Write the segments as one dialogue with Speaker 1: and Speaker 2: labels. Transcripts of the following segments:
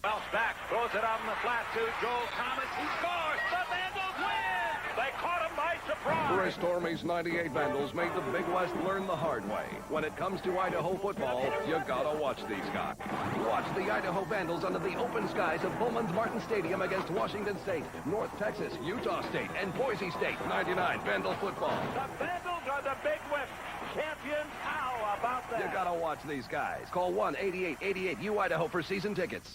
Speaker 1: Bounce back, throws it out in the flat to Joel Thomas. He scores. The Vandals win. They caught him by surprise.
Speaker 2: Chris Tormey's 98 Vandals made the Big West learn the hard way. When it comes to Idaho football, you gotta watch these guys. Watch the Idaho Vandals under the open skies of Bowman's Martin Stadium against Washington State, North Texas, Utah State, and Boise State. 99 Vandal football.
Speaker 1: The Vandals are the Big West champions. How about that?
Speaker 2: You gotta watch these guys. Call 1-8888-U-Idaho for season tickets.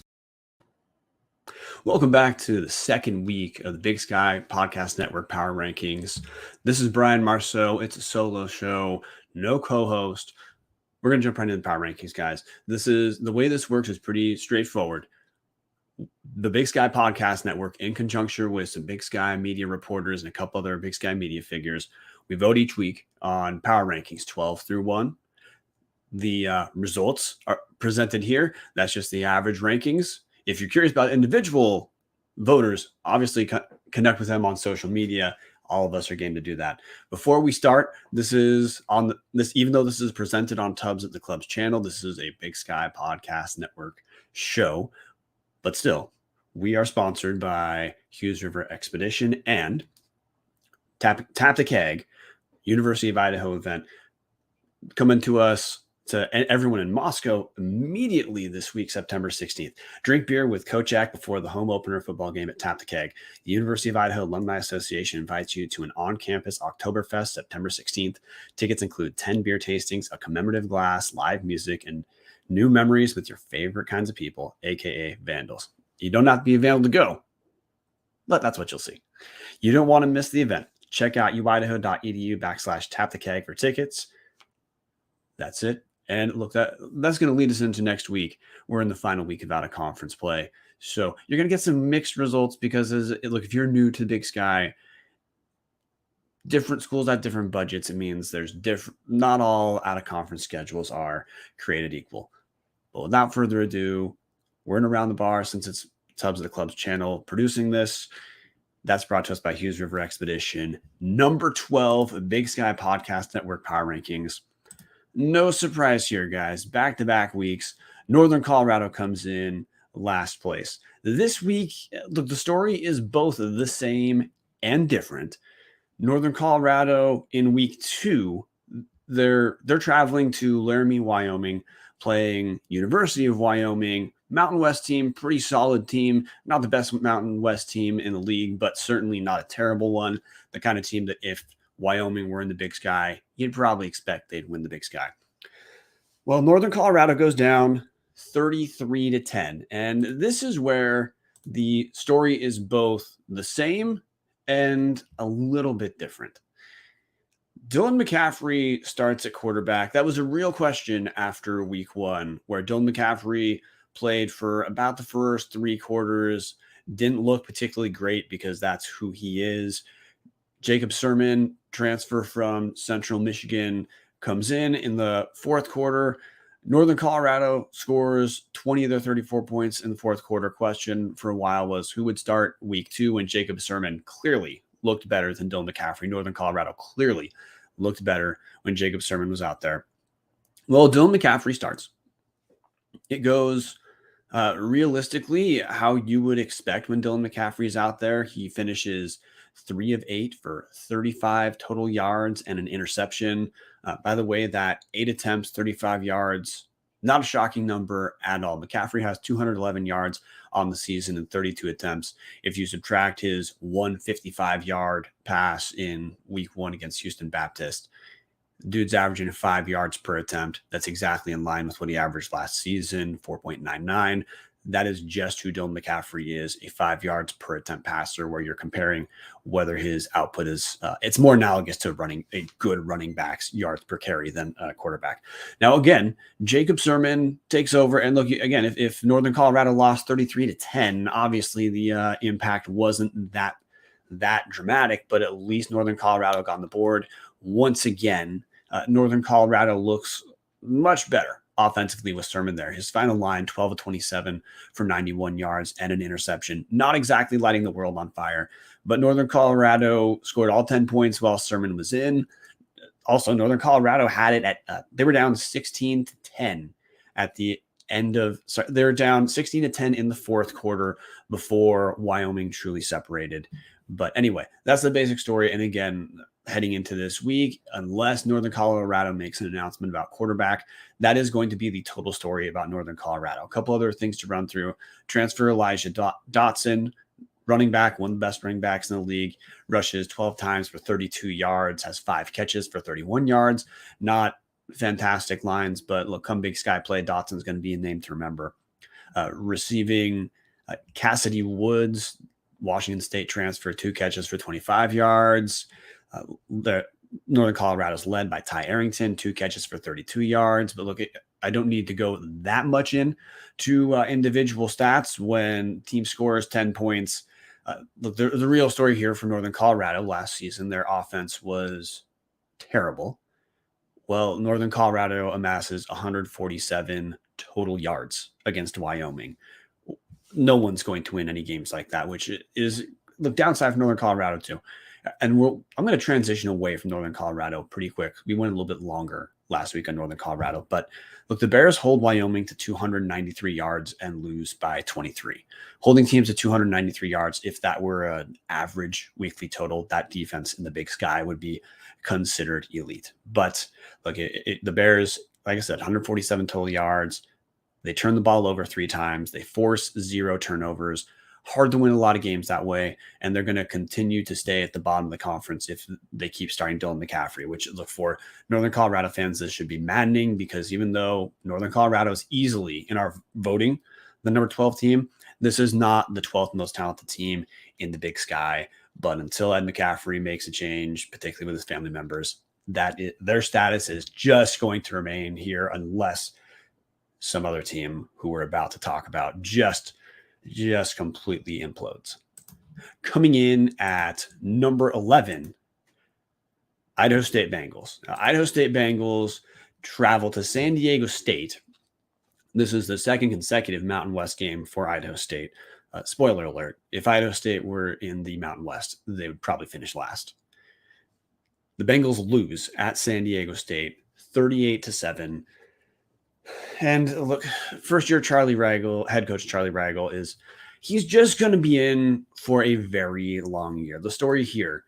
Speaker 3: Welcome back to the second week of the Big Sky Podcast Network Power Rankings. This is Brian Marceau. It's a solo show, no co-host. We're going to jump right into the Power Rankings, guys. The way this works is pretty straightforward. The Big Sky Podcast Network, in conjunction with some Big Sky media reporters and a couple other Big Sky media figures, we vote each week on Power Rankings 12 through 1. The results are presented here. That's just the average rankings. If you're curious about individual voters, obviously connect with them on social media. All of us are game to do that. Before we start, even though this is presented on Tubbs at the Club's channel, this is a Big Sky Podcast Network show. But still, we are sponsored by Hughes River Expedition and Tap the Keg, University of Idaho event, coming to us to everyone in Moscow immediately this week, September 16th. Drink beer with Coach Jack before the home opener football game at Tap the Keg. The University of Idaho Alumni Association invites you to an on-campus Oktoberfest September 16th. Tickets include 10 beer tastings, a commemorative glass, live music, and new memories with your favorite kinds of people, aka Vandals. You don't have to be a Vandal to go, but that's what you'll see. You don't want to miss the event. Check out uidaho.edu/tapthekeg for tickets. That's it. And look, that's going to lead us into next week. We're in the final week of out-of-conference play. So you're going to get some mixed results because, if you're new to Big Sky, different schools have different budgets. It means not all out-of-conference schedules are created equal. But without further ado, we're in Around the Bar since it's Tubbs of the Club's channel producing this. That's brought to us by Hughes River Expedition. Number 12, Big Sky Podcast Network Power Rankings. No surprise here, guys. Back-to-back weeks, Northern Colorado comes in last place. This week, look, the story is both the same and different. Northern Colorado in week 2, they're traveling to Laramie, Wyoming, playing University of Wyoming, Mountain West team, pretty solid team. Not the best Mountain West team in the league, but certainly not a terrible one. The kind of team that if Wyoming were in the Big Sky, you'd probably expect they'd win the Big Sky. Well, Northern Colorado goes down 33-10. And this is where the story is both the same and a little bit different. Dylan McCaffrey starts at quarterback. That was a real question after week 1, where Dylan McCaffrey played for about the first 3 quarters, didn't look particularly great because that's who he is. Jacob Sermon, transfer from Central Michigan, comes in the fourth quarter. Northern Colorado scores 20 of their 34 points in the fourth quarter. Question for a while was who would start week 2 when Jacob Sermon clearly looked better than Dylan McCaffrey. Northern Colorado clearly looked better when Jacob Sermon was out there. Well, Dylan McCaffrey starts. It goes realistically how you would expect when Dylan McCaffrey is out there. He finishes 3 of 8 for 35 total yards and an interception. By the way, that 8 attempts, 35 yards, not a shocking number at all. McCaffrey has 211 yards on the season and 32 attempts. If you subtract his 155-yard pass in week 1 against Houston Baptist, dude's averaging 5 yards per attempt. That's exactly in line with what he averaged last season, 4.99. That is just who Dylan McCaffrey is, a 5 yards per attempt passer, where you're comparing whether his output is, it's more analogous to a good running back's yards per carry than a quarterback. Now, again, Jacob Sermon takes over. And look, again, if Northern Colorado lost 33-10, obviously the impact wasn't that dramatic, but at least Northern Colorado got on the board. Once again, Northern Colorado looks much better offensively with Sermon there. His final line, 12 of 27 for 91 yards and an interception. Not exactly lighting the world on fire, but Northern Colorado scored all 10 points while Sermon was in. Also, Northern Colorado had it at, they were down 16-10 at the they're down 16-10 in the fourth quarter before Wyoming truly separated. But anyway, that's the basic story. And again, heading into this week, unless Northern Colorado makes an announcement about quarterback, that is going to be the total story about Northern Colorado. A couple other things to run through. Transfer Elijah Dotson, running back, one of the best running backs in the league, rushes 12 times for 32 yards, has 5 catches for 31 yards. Not fantastic lines, but look, come Big Sky play, Dotson's going to be a name to remember. Receiving Cassidy Woods, Washington State transfer, 2 catches for 25 yards. The Northern Colorado's led by Ty Arrington, 2 catches for 32 yards. But look, I don't need to go that much in to individual stats when team scores 10 points. Look, the real story here for Northern Colorado last season, their offense was terrible. Well, Northern Colorado amasses 147 total yards against Wyoming. No one's going to win any games like that, which is the downside for Northern Colorado too. And I'm going to transition away from Northern Colorado pretty quick. We went a little bit longer last week on Northern Colorado, but look, the Bears hold Wyoming to 293 yards and lose by 23. Holding teams to 293 yards, if that were an average weekly total, that defense in the Big Sky would be considered elite. But look, the Bears, like I said, 147 total yards. They turn the ball over 3 times. They force 0 turnovers. Hard to win a lot of games that way, and they're going to continue to stay at the bottom of the conference if they keep starting Dylan McCaffrey, which look for Northern Colorado fans, this should be maddening because even though Northern Colorado is easily in our voting the number 12 team, this is not the 12th most talented team in the Big Sky. But until Ed McCaffrey makes a change, particularly with his family members, their status is just going to remain here unless some other team who we're about to talk about just completely implodes. Coming in at number 11, Idaho State Bengals. Now, Idaho State Bengals travel to San Diego State. This is the second consecutive Mountain West game for Idaho State. Spoiler alert, if Idaho State were in the Mountain West, they would probably finish last. The Bengals lose at San Diego State 38-7. And look, first-year head coach Charlie Ragle he's just going to be in for a very long year. The story here,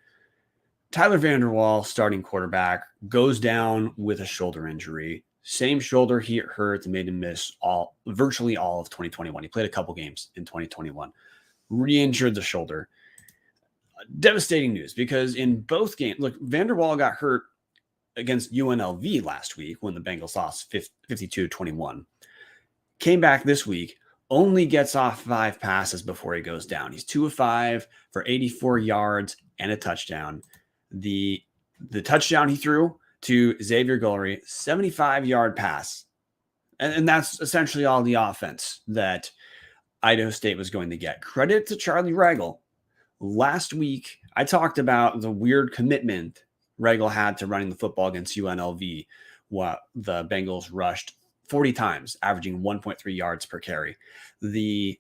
Speaker 3: Tyler Vanderwall, starting quarterback, goes down with a shoulder injury. Same shoulder he hurt and made him miss virtually all of 2021. He played a couple games in 2021. Re-injured the shoulder. Devastating news because in both games, look, Vanderwall got hurt against UNLV last week when the Bengals lost 52-21. Came back this week, only gets off 5 passes before he goes down. He's 2 of 5 for 84 yards and a touchdown. The touchdown he threw to Xavier Guillory, 75-yard pass. And that's essentially all the offense that Idaho State was going to get. Credit to Charlie Ragle. Last week, I talked about the weird commitment Ragle had to running the football against UNLV. What the Bengals rushed 40 times, averaging 1.3 yards per carry. The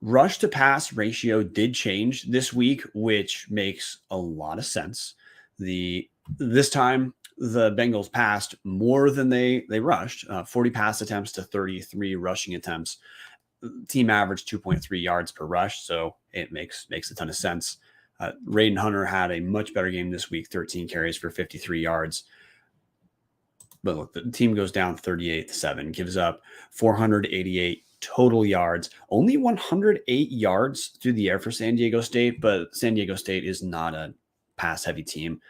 Speaker 3: rush to pass ratio did change this week, which makes a lot of sense. This time, the Bengals passed more than they rushed, 40 pass attempts to 33 rushing attempts. Team average 2.3 yards per rush, so it makes a ton of sense. Raiden Hunter had a much better game this week, 13 carries for 53 yards. But look, the team goes down 38-7, gives up 488 total yards, only 108 yards through the air for San Diego State, but San Diego State is not a pass-heavy team.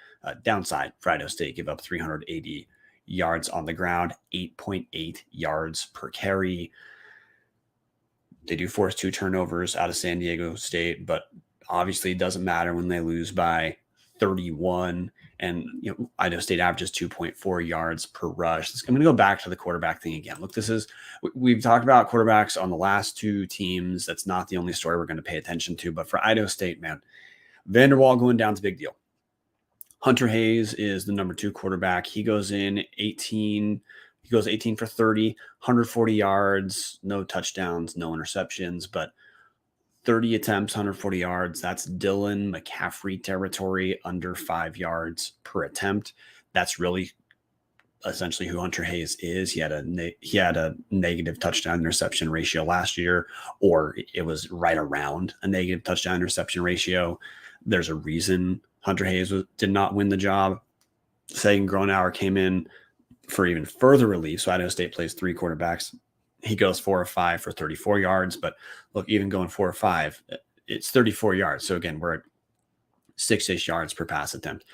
Speaker 3: Downside for Idaho State, give up 380 yards on the ground, 8.8 yards per carry. They do force 2 turnovers out of San Diego State, but obviously it doesn't matter when they lose by 31. And Idaho State averages 2.4 yards per rush. I'm going to go back to the quarterback thing again. Look, we've talked about quarterbacks on the last 2 teams. That's not the only story we're going to pay attention to. But for Idaho State, man, Vanderwall going down is a big deal. Hunter Hayes is the number 2 quarterback. He goes 18 for 30, 140 yards, no touchdowns, no interceptions, but 30 attempts, 140 yards. That's Dylan McCaffrey territory, under 5 yards per attempt. That's really essentially who Hunter Hayes is. He had a negative touchdown interception ratio last year, or it was right around a negative touchdown interception ratio. There's a reason Hunter Hayes did not win the job. Sagan Gronauer came in for even further relief. So Idaho State plays 3 quarterbacks. He goes 4 or 5 for 34 yards. But look, even going 4 or 5, it's 34 yards. So again, we're at 6-ish yards per pass attempt.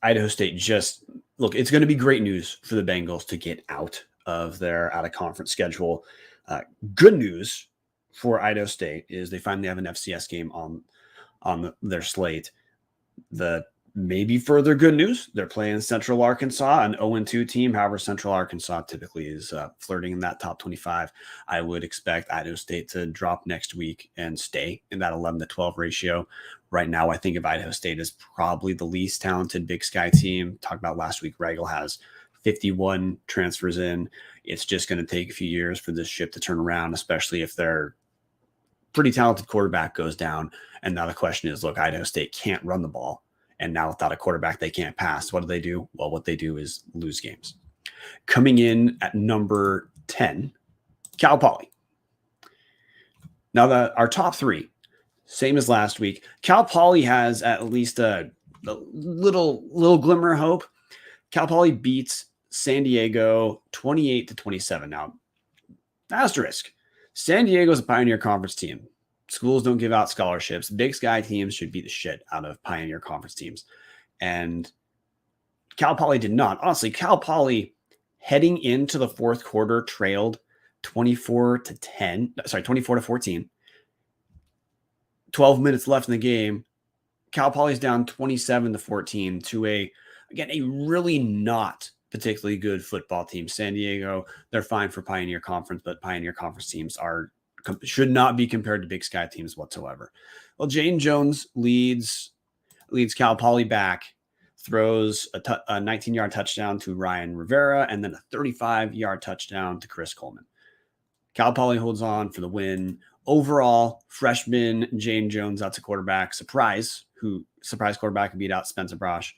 Speaker 3: Idaho State it's going to be great news for the Bengals to get out of their out-of-conference schedule. Good news for Idaho State is they finally have an FCS game on their slate. The maybe further good news, they're playing Central Arkansas, an 0-2 team. However, Central Arkansas typically is flirting in that top 25. I would expect Idaho State to drop next week and stay in that 11-12 ratio. Right now, I think of Idaho State as probably the least talented Big Sky team. Talked about last week, Regal has 51 transfers in. It's just going to take a few years for this ship to turn around, especially if their pretty talented quarterback goes down. And now the question is, look, Idaho State can't run the ball. And now without a quarterback, they can't pass. What do? Well, what they do is lose games. Coming in at number 10, Cal Poly. Now, our top 3, same as last week. Cal Poly has at least a little glimmer of hope. Cal Poly beats San Diego 28-27. Now, asterisk. San Diego is a Pioneer Conference team. Schools don't give out scholarships. Big Sky teams should beat the shit out of Pioneer Conference teams. And Cal Poly did not. Honestly, Cal Poly heading into the fourth quarter trailed 24-14. 12 minutes left in the game. Cal Poly's down 27-14 to a really not particularly good football team. San Diego, they're fine for Pioneer Conference, but Pioneer Conference teams should not be compared to Big Sky teams whatsoever. Well, Jane Jones leads Cal Poly back, throws a 19-yard touchdown to Ryan Rivera, and then a 35-yard touchdown to Chris Coleman. Cal Poly holds on for the win. Overall, freshman Jane Jones, that's a quarterback. Surprise quarterback who beat out Spencer Brosh,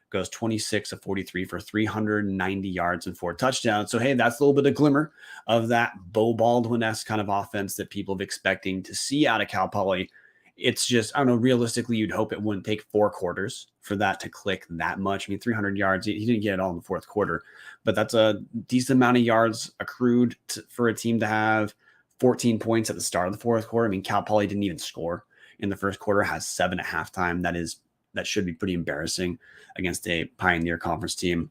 Speaker 3: goes 26-43 for 390 yards and 4 touchdowns. So, hey, that's a little bit of glimmer of that Bo Baldwin-esque kind of offense that people have expecting to see out of Cal Poly. It's just, I don't know, realistically, you'd hope it wouldn't take 4 quarters for that to click that much. I mean, 300 yards, he didn't get it all in the fourth quarter, but that's a decent amount of yards accrued for a team to have 14 points at the start of the fourth quarter. I mean, Cal Poly didn't even score in the first quarter, has 7 at halftime. That should be pretty embarrassing against a Pioneer Conference team.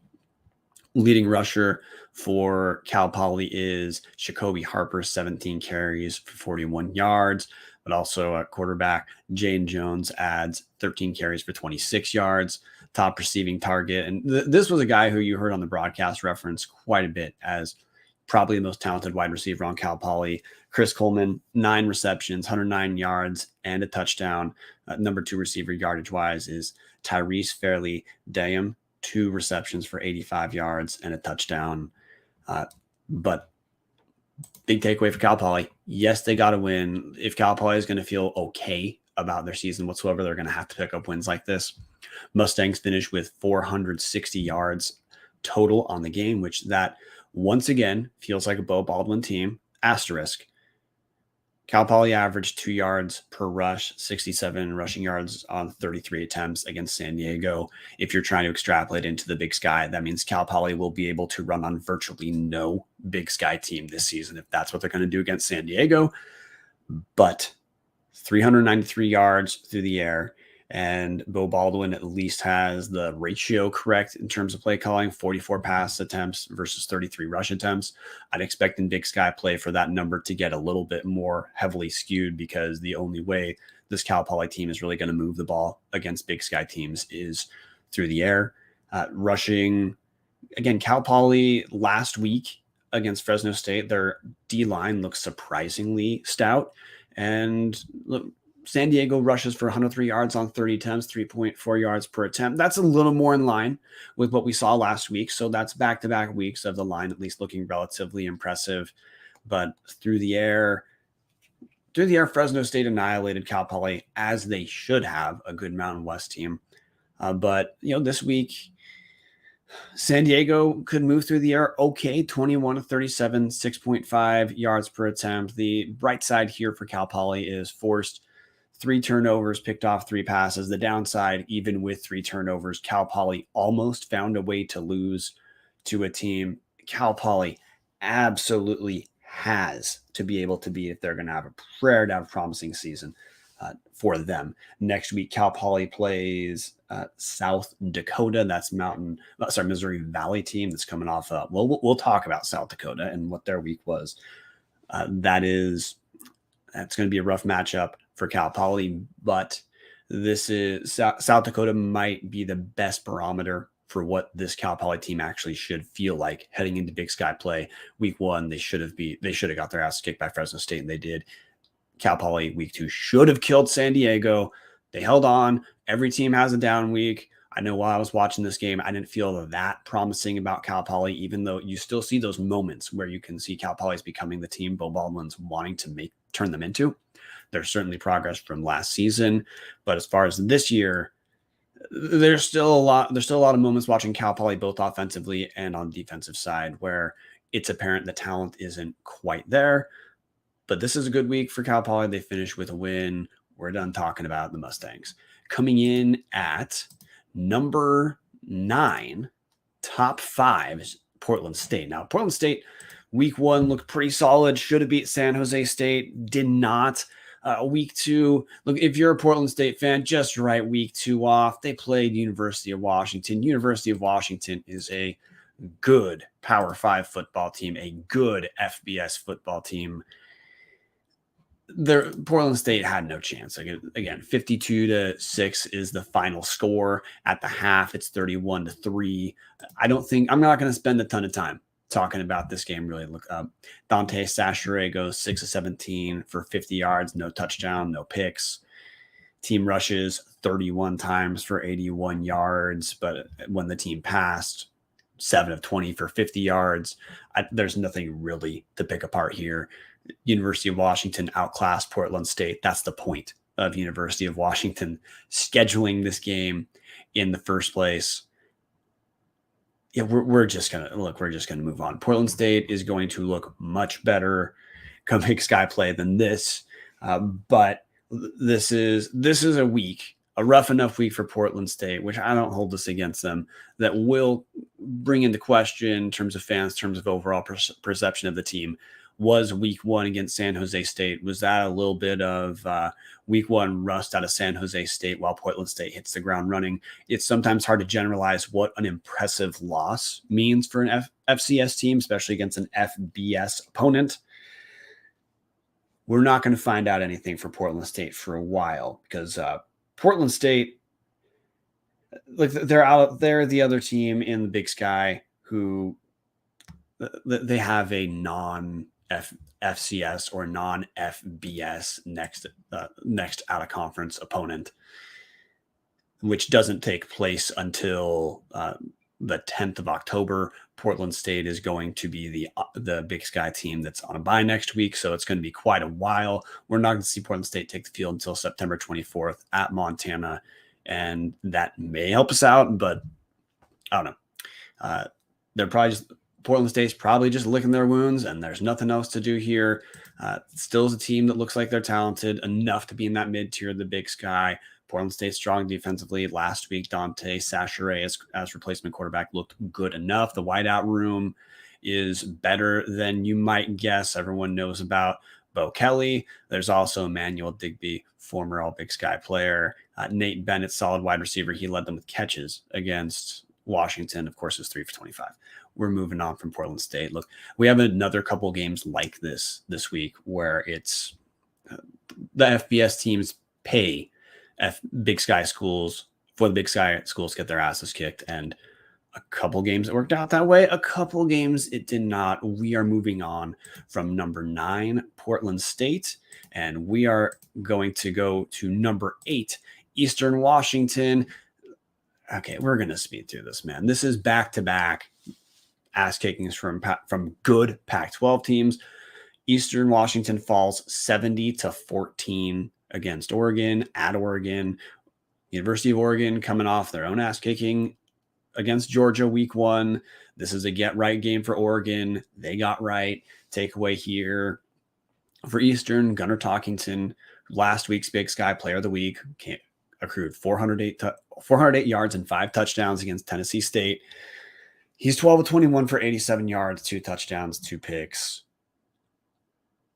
Speaker 3: Leading rusher for Cal Poly is Jacoby Harper, 17 carries for 41 yards, but also at quarterback, Jane Jones adds 13 carries for 26 yards, top receiving target. And this was a guy who you heard on the broadcast reference quite a bit as probably the most talented wide receiver on Cal Poly. Chris Coleman, 9 receptions, 109 yards, and a touchdown. Number 2 receiver yardage-wise is Tyrese Fairley Dayam, 2 receptions for 85 yards and a touchdown. But big takeaway for Cal Poly. Yes, they got to win. If Cal Poly is going to feel okay about their season whatsoever, they're going to have to pick up wins like this. Mustangs finished with 460 yards total on the game, which that once again feels like a Bo Baldwin team. Asterisk. Cal Poly averaged 2 yards per rush, 67 rushing yards on 33 attempts against San Diego. If you're trying to extrapolate into the Big Sky, that means Cal Poly will be able to run on virtually no Big Sky team this season if that's what they're going to do against San Diego. But 393 yards through the air, and Bo Baldwin at least has the ratio correct in terms of play calling, 44 pass attempts versus 33 rush attempts. I'd expect in Big Sky play for that number to get a little bit more heavily skewed, because the only way this Cal Poly team is really going to move the ball against Big Sky teams is through the air. Rushing, again, Cal Poly last week against Fresno State, their D-line looks surprisingly stout. And look, San Diego rushes for 103 yards on 30 attempts, 3.4 yards per attempt. That's a little more in line with what we saw last week. So that's back-to-back weeks of the line at least looking relatively impressive. But through the air, Fresno State annihilated Cal Poly, as they should have, a good Mountain West team. But this week, San Diego could move through the air okay, 21 to 37, 6.5 yards per attempt. The bright side here for Cal Poly is forced 3 turnovers, picked off 3 passes. The downside, even with 3 turnovers, Cal Poly almost found a way to lose to a team Cal Poly absolutely has to be able to beat if they're going to have a promising season for them. Next week, Cal Poly plays South Dakota. That's Missouri Valley team that's coming off. We'll talk about South Dakota and what their week was. That's going to be a rough matchup for Cal Poly, but this is South Dakota might be the best barometer for what this Cal Poly team actually should feel like heading into Big Sky play. Week 1, they should have got their ass kicked by Fresno State, and they did. Cal Poly week 2 should have killed San Diego. They held on. Every team has a down week. I know while I was watching this game, I didn't feel that promising about Cal Poly, even though you still see those moments where you can see Cal Poly is becoming the team Bo Baldwin's wanting to turn them into. There's certainly progress from last season, but as far as this year, there's still a lot of moments watching Cal Poly both offensively and on the defensive side where it's apparent the talent isn't quite there. But this is a good week for Cal Poly. They finish with a win. We're done talking about the Mustangs. Coming in at number 9, top 5 is Portland State. Now, Portland State, week 1 looked pretty solid. Should have beat San Jose State. Did not. Week 2, look, if you're a Portland State fan, just write week 2 off. They played University of Washington. University of Washington is a good Power 5 football team, a good FBS football team. Portland State had no chance. Again, 52-6 is the final score. At the half, it's 31-3. I'm not going to spend a ton of time talking about this game. Really look up. Dante Sachere goes 6-17 for 50 yards, no touchdown, no picks. Team rushes 31 times for 81 yards, but when the team passed, 7 of 20 for 50 yards. There's nothing really to pick apart here. University of Washington outclassed Portland State. That's the point of University of Washington scheduling this game in the first place. Yeah, we're just gonna move on. Portland State is going to look much better come Big Sky play than this, but this is a rough enough week for Portland State, which I don't hold this against them, that will bring into question in terms of fans, in terms of overall perception of the team. Was week 1 against San Jose State, was that a little bit of week 1 rust out of San Jose State while Portland State hits the ground running? It's sometimes hard to generalize what an impressive loss means for an FCS team, especially against an FBS opponent. We're not going to find out anything for Portland State for a while because Portland State, like they're the other team in the Big Sky who they have a non-FCS or non-FBS next out of conference opponent, which doesn't take place until the 10th of October. Portland State is going to be the Big Sky team that's on a bye next week, so it's going to be quite a while. We're not going to see Portland State take the field until September 24th at Montana, and that may help us out, but I don't know. Portland State's probably just licking their wounds, and there's nothing else to do here. Still is a team that looks like they're talented enough to be in that mid-tier of the Big Sky. Portland State strong defensively. Last week, Dante Sachere as replacement quarterback looked good enough. The wideout room is better than you might guess. Everyone knows about Bo Kelly. There's also Emmanuel Digby, former All-Big Sky player. Nate Bennett, solid wide receiver. He led them with catches against Washington. Of course, it was 3 for 25. We're moving on from Portland State. Look, we have another couple games like this week where it's the FBS teams pay Big Sky schools for the Big Sky schools get their asses kicked, and a couple games it worked out that way. A couple games it did not. We are moving on from number 9, Portland State, and we are going to go to number 8, Eastern Washington. Okay, we're going to speed through this, man. This is back-to-back ass kickings from good Pac-12 teams. Eastern Washington falls 70-14 against Oregon, at Oregon. University of Oregon coming off their own ass kicking against Georgia week 1. This is a get right game for Oregon. They got right. Takeaway here for Eastern, Gunnar Talkington, last week's Big Sky Player of the Week, accrued 408 yards and 5 touchdowns against Tennessee State. He's 12 of 21 for 87 yards, 2 touchdowns, 2 picks.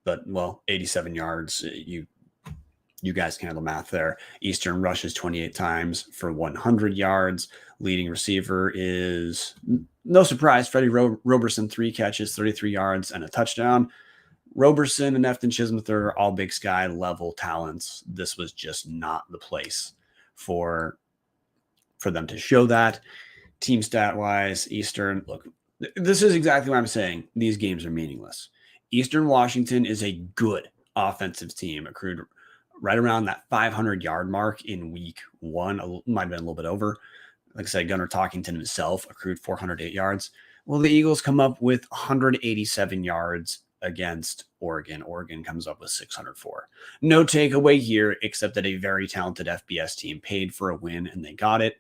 Speaker 3: But, 87 yards. You guys can handle math there. Eastern rushes 28 times for 100 yards. Leading receiver is, no surprise, Freddie Roberson, 3 catches, 33 yards, and a touchdown. Roberson and Efton Chisholm are all Big Sky level talents. This was just not the place for them to show that. Team stat wise, Eastern, look, this is exactly what I'm saying. These games are meaningless. Eastern Washington is a good offensive team, accrued right around that 500-yard mark in week 1. Might have been a little bit over. Like I said, Gunnar Talkington himself accrued 408 yards. Well, the Eagles come up with 187 yards against Oregon. Oregon comes up with 604. No takeaway here, except that a very talented FBS team paid for a win, and they got it.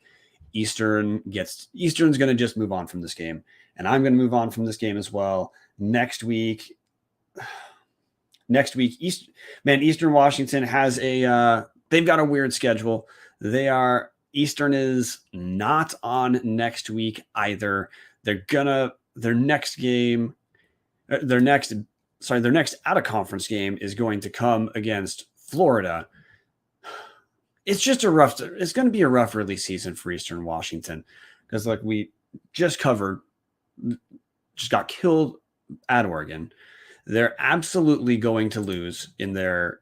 Speaker 3: Eastern's going to just move on from this game, and I'm going to move on from this game as well. Next week, Eastern Washington has they've got a weird schedule. Eastern is not on next week either. Their next out of conference game is going to come against Florida. It's going to be a rough early season for Eastern Washington because, like we just covered, just got killed at Oregon. They're absolutely going to lose in their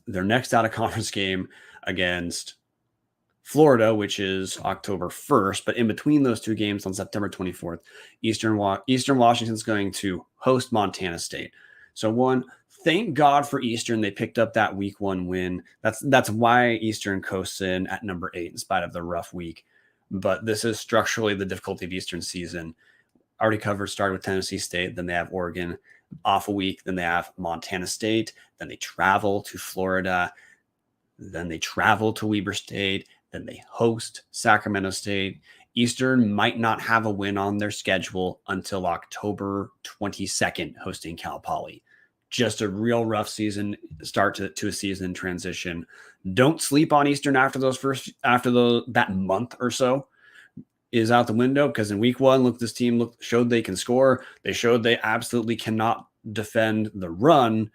Speaker 3: next out of conference game against Florida, which is October 1st. But in between those 2 games on September 24th, Eastern Washington is going to host Montana State. So thank God for Eastern. They picked up that week 1 win. That's why Eastern coasts in at number 8 in spite of the rough week. But this is structurally the difficulty of Eastern season. Already covered, started with Tennessee State. Then they have Oregon off a week. Then they have Montana State. Then they travel to Florida. Then they travel to Weber State. Then they host Sacramento State. Eastern might not have a win on their schedule until October 22nd, hosting Cal Poly. Just a real rough season start to a season transition. Don't sleep on Eastern after that month or so is out the window, because in week 1, this team showed they can score. They showed they absolutely cannot defend the run.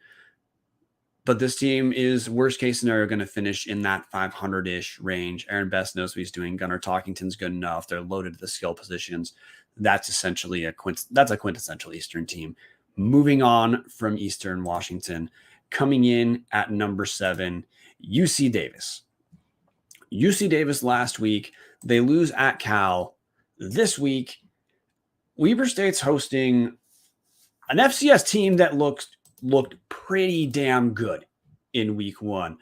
Speaker 3: But this team is, worst case scenario, going to finish in that 500-ish range. Aaron Best knows what he's doing. Gunnar Talkington's good enough. They're loaded to the skill positions. That's essentially a quintessential Eastern team. Moving on from Eastern Washington, coming in at number 7, UC Davis. UC Davis last week, they lose at Cal. This week, Weber State's hosting an FCS team that looked pretty damn good in week 1.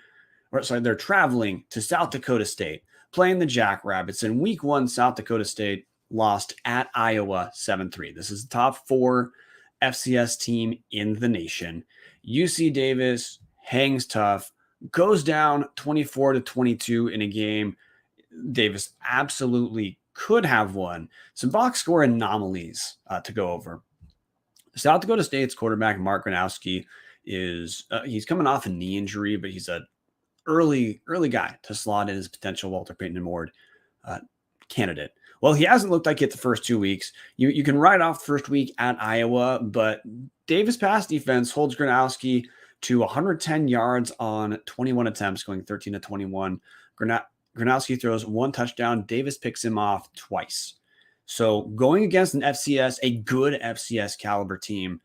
Speaker 3: They're traveling to South Dakota State, playing the Jackrabbits. In week 1, South Dakota State lost at Iowa 7-3. This is the top 4 FCS team in the nation. UC Davis hangs tough, goes down 24-22 in a game Davis absolutely could have won. Some box score anomalies to go over. South Dakota State's quarterback, Mark Gronowski, he's coming off a knee injury, but he's an early guy to slot in as a potential Walter Payton Award candidate. Well, he hasn't looked like it the first 2 weeks. You can write off the first week at Iowa, but Davis pass defense holds Gronowski to 110 yards on 21 attempts, going 13-21. Gronowski throws 1 touchdown. Davis picks him off twice. So going against an FCS, a good FCS caliber team,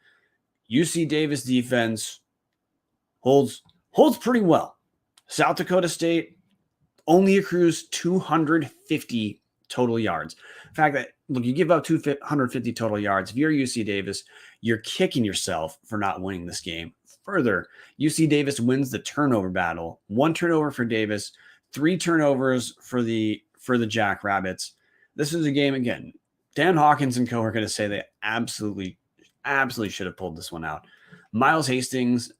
Speaker 3: UC Davis defense holds pretty well. South Dakota State only accrues 250 total yards. The fact that, look, you give up 250 total yards. If you're UC Davis, you're kicking yourself for not winning this game. Further, UC Davis wins the turnover battle. 1 turnover for Davis, 3 turnovers for the Jackrabbits. This is a game, again, Dan Hawkins and co are going to say they absolutely should have pulled this one out. Miles Hastings,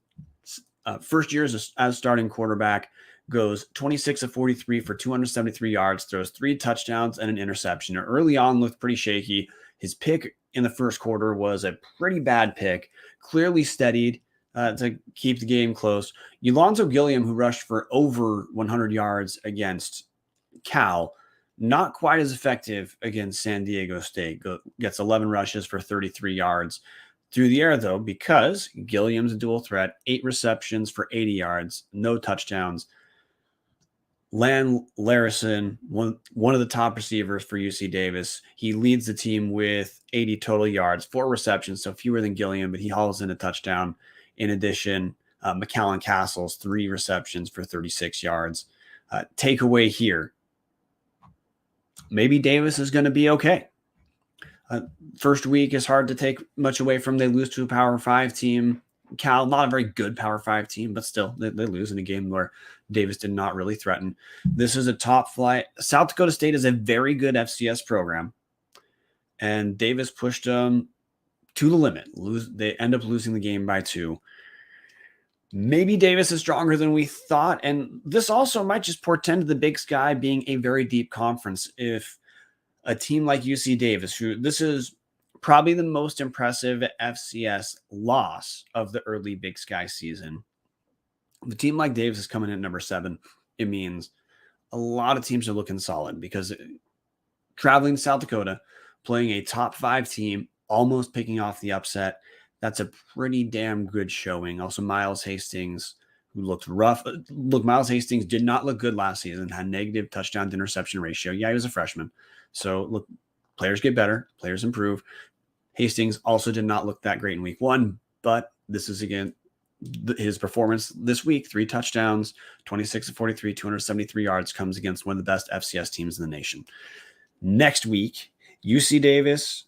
Speaker 3: first year as starting quarterback, goes 26 of 43 for 273 yards, throws 3 touchdowns and an interception. Early on looked pretty shaky. His pick in the first quarter was a pretty bad pick, clearly steadied to keep the game close. Alonzo Gilliam, who rushed for over 100 yards against Cal, not quite as effective against San Diego State. Gets 11 rushes for 33 yards through the air, though, because Gilliam's a dual threat, 8 receptions for 80 yards, no touchdowns. Lan Larison, one of the top receivers for UC Davis. He leads the team with 80 total yards, 4 receptions, so fewer than Gilliam, but he hauls in a touchdown. In addition, McAllen Castles, 3 receptions for 36 yards. Takeaway here, maybe Davis is going to be okay. First week is hard to take much away from. They lose to a Power 5 team. Cal, not a very good Power 5 team, but still, they lose in a game where Davis did not really threaten. This is a top flight. South Dakota State is a very good FCS program, and Davis pushed them to the limit. They end up losing the game by 2. Maybe Davis is stronger than we thought, and this also might just portend to the Big Sky being a very deep conference. If a team like UC Davis, who this is probably the most impressive FCS loss of the early Big Sky season, the team like Davis is coming in at number 7. It means a lot of teams are looking solid, because traveling to South Dakota, playing a top 5 team, almost picking off the upset, that's a pretty damn good showing. Also, Miles Hastings, who looked rough. Look, Miles Hastings did not look good last season, had negative touchdown to interception ratio. Yeah, he was a freshman. So, look, players get better, players improve. Hastings also did not look that great in week 1, but this is, again, his performance this week. 3 touchdowns, 26 of 43, 273 yards, comes against one of the best FCS teams in the nation. Next week, UC Davis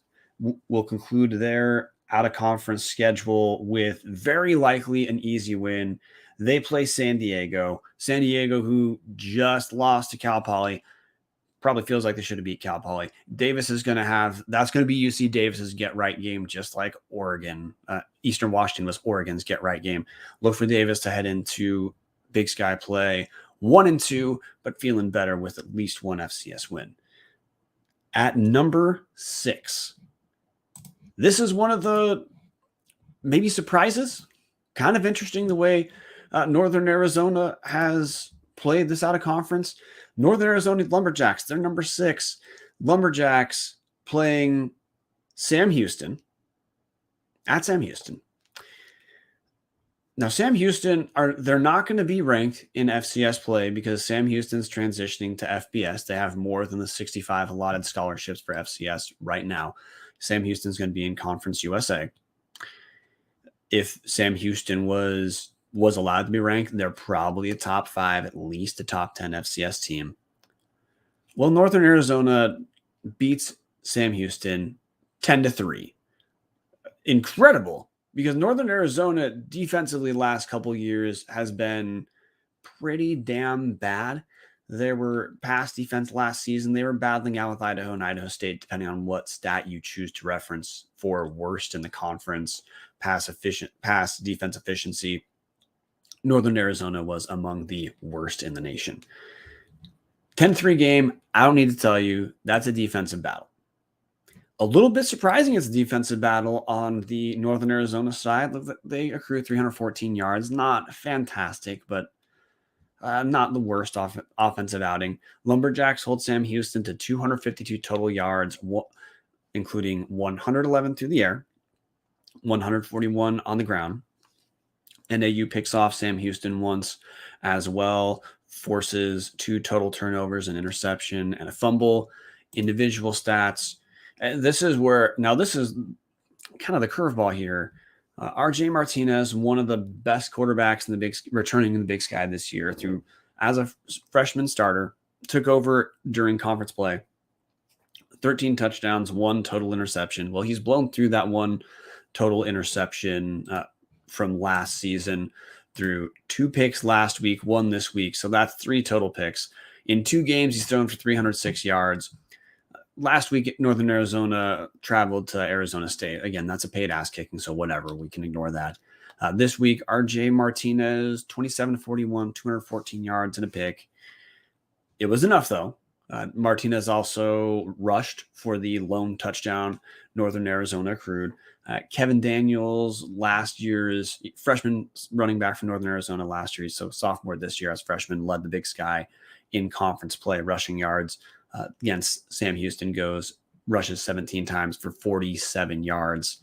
Speaker 3: will conclude their out-of-conference schedule with very likely an easy win. They play San Diego. San Diego, who just lost to Cal Poly, probably feels like they should have beat Cal Poly. Davis is going to have, that's going to be UC Davis's get-right game, just like Oregon. Eastern Washington was Oregon's get-right game. Look for Davis to head into Big Sky play 1-2, but feeling better with at least one FCS win. At number 6, this is one of the maybe surprises. Kind of interesting the way Northern Arizona has played this out of conference. Northern Arizona Lumberjacks, they're number 6. Lumberjacks playing Sam Houston at Sam Houston. Now, Sam Houston, they're not going to be ranked in FCS play because Sam Houston's transitioning to FBS. They have more than the 65 allotted scholarships for FCS right now. Sam Houston's going to be in Conference USA. If Sam Houston was allowed to be ranked, they're probably a top 5, at least a top 10 FCS team. Well, Northern Arizona beats Sam Houston 10-3. Incredible, because Northern Arizona defensively last couple years has been pretty damn bad. There were pass defense last season. They were battling out with Idaho and Idaho State, depending on what stat you choose to reference for worst in the conference, pass defense efficiency. Northern Arizona was among the worst in the nation. 10-3 game, I don't need to tell you, that's a defensive battle. A little bit surprising it's a defensive battle on the Northern Arizona side. They accrue 314 yards. Not fantastic, but not the worst offensive outing. Lumberjacks hold Sam Houston to 252 total yards, including 111 through the air, 141 on the ground. NAU picks off Sam Houston once as well, forces 2 total turnovers, an interception, and a fumble. Individual stats. And this is kind of the curveball here. RJ Martinez, one of the best quarterbacks in returning in the Big Sky this year, as a freshman starter, took over during conference play. 13 touchdowns, 1 total interception. Well, he's blown through that 1 total interception from last season through 2 picks last week, 1 this week. So that's 3 total picks. In 2 games, he's thrown for 306 yards. Last week, Northern Arizona traveled to Arizona State. Again, that's a paid ass kicking, so whatever. We can ignore that. This week, RJ Martinez, 27-41, 214 yards and a pick. It was enough, though. Martinez also rushed for the lone touchdown Northern Arizona accrued. Kevin Daniels, last year's freshman running back for Northern Arizona last year, so sophomore this year as freshman, led the Big Sky in conference play, rushing yards. Against Sam Houston rushes 17 times for 47 yards.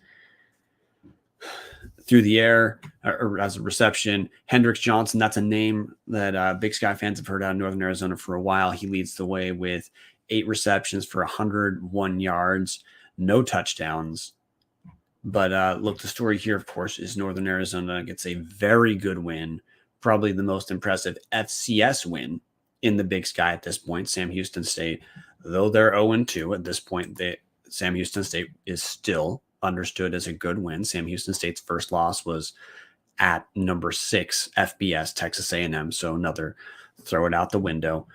Speaker 3: Through the air or as a reception, Hendricks Johnson, that's a name that Big Sky fans have heard out of Northern Arizona for a while. He leads the way with 8 receptions for 101 yards, no touchdowns. But look, the story here, of course, is Northern Arizona gets a very good win, probably the most impressive FCS win in the Big Sky at this point. Sam Houston State, though they're 0-2 at this point, Sam Houston State is still understood as a good win. Sam Houston State's first loss was at number 6 FBS Texas A&M, so another throw it out the window.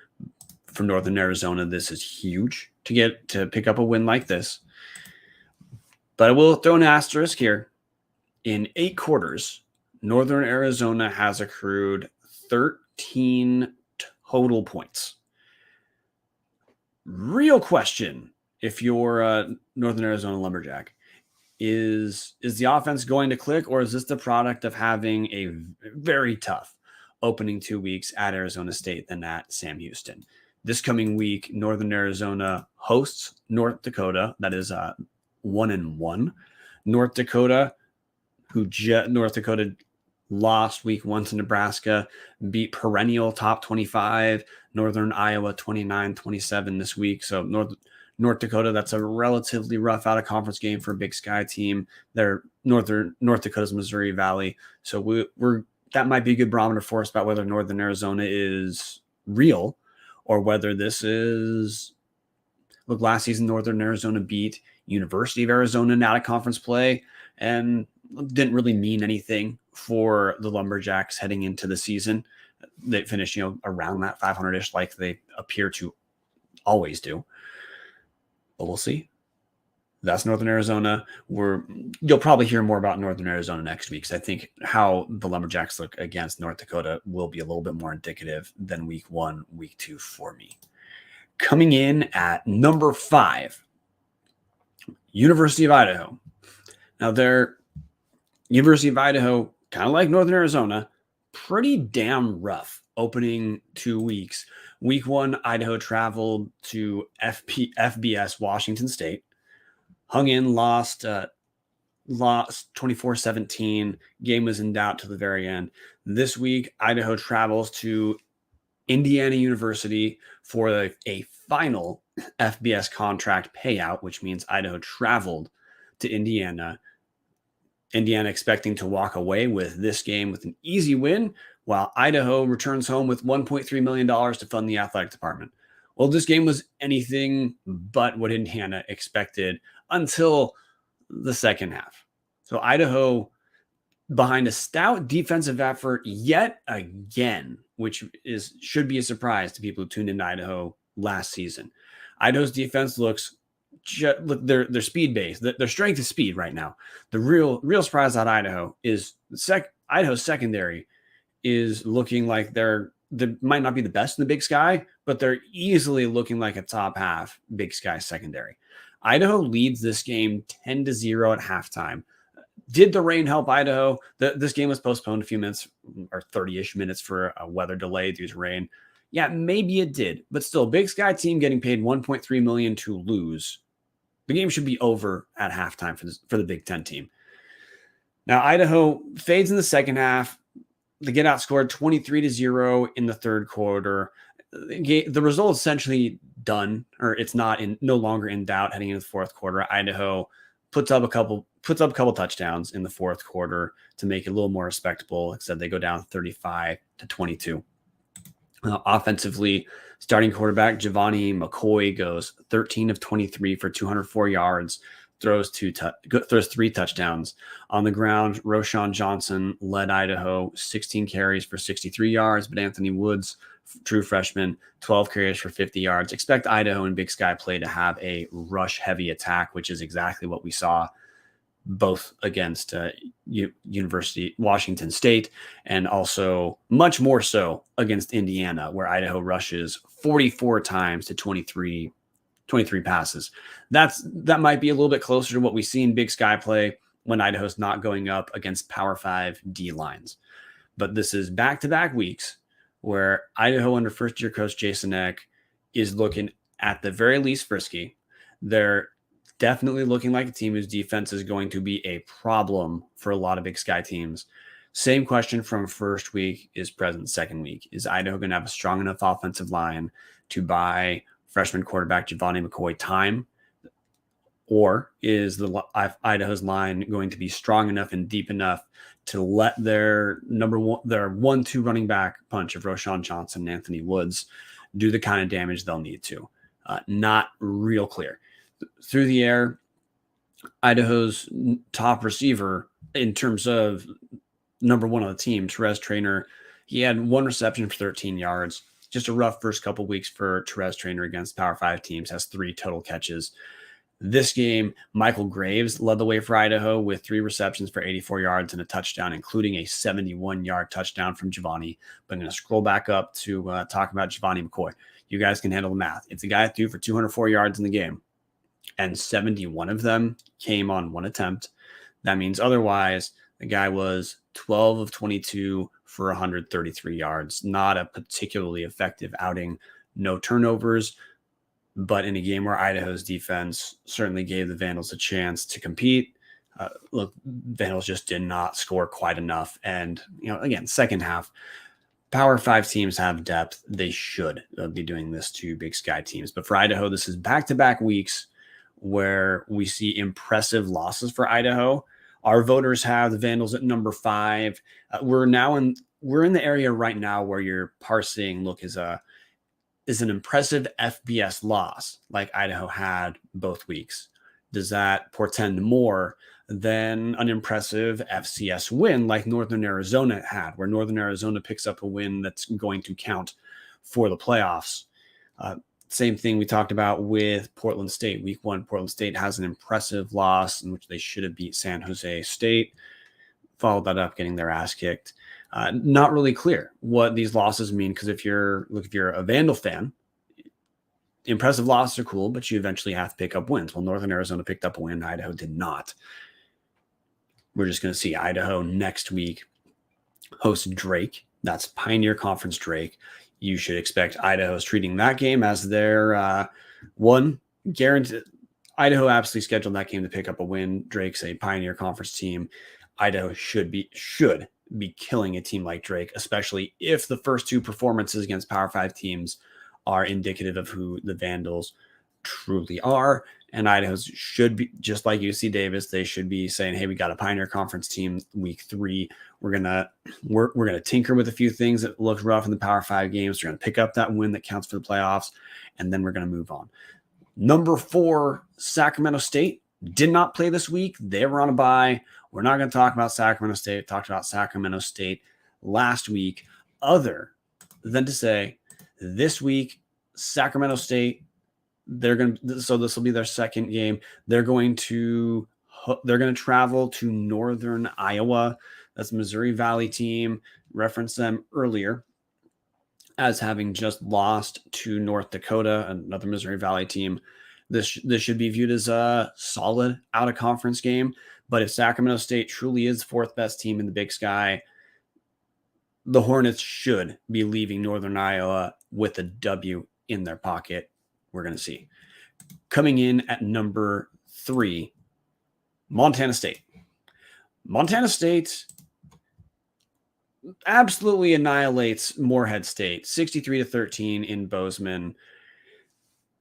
Speaker 3: For Northern Arizona, this is huge to pick up a win like this. But I will throw an asterisk here. In 8 quarters, Northern Arizona has accrued 13 total points. Real question, if you're a Northern Arizona Lumberjack, is the offense going to click, or is this the product of having a very tough opening 2 weeks at Arizona State than at Sam Houston? This coming week, Northern Arizona hosts North Dakota. That is 1-1. North Dakota lost week 1 to Nebraska, beat perennial top 25 Northern Iowa 29-27 this week. So North Dakota, that's a relatively rough out of conference game for a Big Sky team. They're North Dakota's Missouri Valley. So that might be a good barometer for us about whether Northern Arizona is real or whether this is, look, last season Northern Arizona beat University of Arizona in out of conference play and didn't really mean anything for the Lumberjacks heading into the season. They finished, around that 500-ish like they appear to always do. But we'll see. That's Northern Arizona. You'll probably hear more about Northern Arizona next week, because I think how the Lumberjacks look against North Dakota will be a little bit more indicative than week 1, week 2 for me. Coming in at number 5, University of Idaho. Now, University of Idaho, kind of like Northern Arizona, pretty damn rough opening 2 weeks. Week 1, Idaho traveled to FBS Washington State, hung in, lost 24-17. Game was in doubt to the very end. This week, Idaho travels to Indiana University for a final FBS contract payout, which means Idaho traveled to Indiana. Indiana expecting to walk away with this game with an easy win, while Idaho returns home with $1.3 million to fund the athletic department. Well, this game was anything but what Indiana expected until the second half. So Idaho, behind a stout defensive effort yet again, which should be a surprise to people who tuned into Idaho last season. Idaho's defense looks they're speed based. Their strength is speed right now. The real surprise at Idaho is Idaho's secondary is looking like they might not be the best in the Big Sky, but they're easily looking like a top half Big Sky secondary. Idaho leads this game 10-0 at halftime. Did the rain help Idaho? This game was postponed a few minutes, or 30-ish minutes, for a weather delay due to rain. Yeah, maybe it did, but still, Big Sky team getting paid $1.3 million to lose. The game should be over at halftime for the Big Ten team. Now, Idaho fades in the second half. They get outscored 23-0 in the third quarter. The result is essentially done, or it's no longer in doubt heading into the fourth quarter. Idaho puts up a couple touchdowns in the fourth quarter to make it a little more respectable. Like I said, they go down 35-22. Offensively, starting quarterback Giovanni McCoy goes 13 of 23 for 204 yards, throws 3 touchdowns. On the ground, Roshan Johnson led Idaho 16 carries for 63 yards, but Anthony Woods, true freshman, 12 carries for 50 yards. Expect Idaho and Big Sky play to have a rush-heavy attack, which is exactly what we saw both against University Washington State, and also much more so against Indiana, where Idaho rushes 44 times to 23 passes. That might be a little bit closer to what we see in Big Sky play when Idaho's not going up against Power 5 D lines. But this is back-to-back weeks where Idaho under first-year coach Jason Eck is looking at the very least frisky. They're definitely looking like a team whose defense is going to be a problem for a lot of Big Sky teams. Same question from first week is present second week. Is Idaho going to have a strong enough offensive line to buy freshman quarterback Giovanni McCoy time? Or is Idaho's line going to be strong enough and deep enough to let their 1-2 running back punch of Roshan Johnson and Anthony Woods do the kind of damage they'll need to? Not real clear. Through the air, Idaho's top receiver in terms of number one on the team, Therese Traynor, he had 1 reception for 13 yards. Just a rough first couple weeks for Therese Traynor against Power 5 teams, has 3 total catches. This game, Michael Graves led the way for Idaho with 3 receptions for 84 yards and a touchdown, including a 71-yard touchdown from Giovanni. But I'm going to scroll back up to talk about Giovanni McCoy. You guys can handle the math. It's a guy that threw for 204 yards in the game, and 71 of them came on 1 attempt. That means otherwise, the guy was 12 of 22 for 133 yards. Not a particularly effective outing. No turnovers, but in a game where Idaho's defense certainly gave the Vandals a chance to compete. Look, Vandals just did not score quite enough. And, again, second half, Power 5 teams have depth. They should be doing this to Big Sky teams. But for Idaho, this is back-to-back weeks where we see impressive losses for Idaho. Our voters have the Vandals at number 5. We're in the area right now where you're parsing, look, is an impressive FBS loss like Idaho had both weeks. Does that portend more than an impressive FCS win like Northern Arizona had, where Northern Arizona picks up a win that's going to count for the playoffs? Same thing we talked about with Portland State. Week 1, Portland State has an impressive loss in which they should have beat San Jose State. Followed that up, getting their ass kicked. Not really clear what these losses mean, because if you're a Vandal fan, impressive losses are cool, but you eventually have to pick up wins. Well, Northern Arizona picked up a win. Idaho did not. We're just going to see Idaho next week host Drake. That's Pioneer Conference Drake. You should expect Idaho's treating that game as their one guaranteed. Idaho absolutely scheduled that game to pick up a win. Drake's a Pioneer Conference team. Idaho should be killing a team like Drake, especially if the first 2 performances against Power 5 teams are indicative of who the Vandals truly are. And Idaho should be, just like UC Davis, they should be saying, hey, we got a Pioneer Conference team week 3. We're gonna tinker with a few things that looked rough in the Power 5 games. We're gonna pick up that win that counts for the playoffs, and then we're gonna move on. Number 4, Sacramento State did not play this week. They were on a bye. We're not going to talk about Sacramento State. We talked about Sacramento State last week, other than to say this week, Sacramento State, so this will be their second game. They're going to travel to Northern Iowa. That's a Missouri Valley team. Referenced them earlier as having just lost to North Dakota, another Missouri Valley team. This should be viewed as a solid out-of-conference game. But if Sacramento State truly is the 4th best team in the Big Sky, the Hornets should be leaving Northern Iowa with a W in their pocket. We're going to see. Coming in at number 3, Montana State. Montana State absolutely annihilates Morehead State, 63-13 in Bozeman.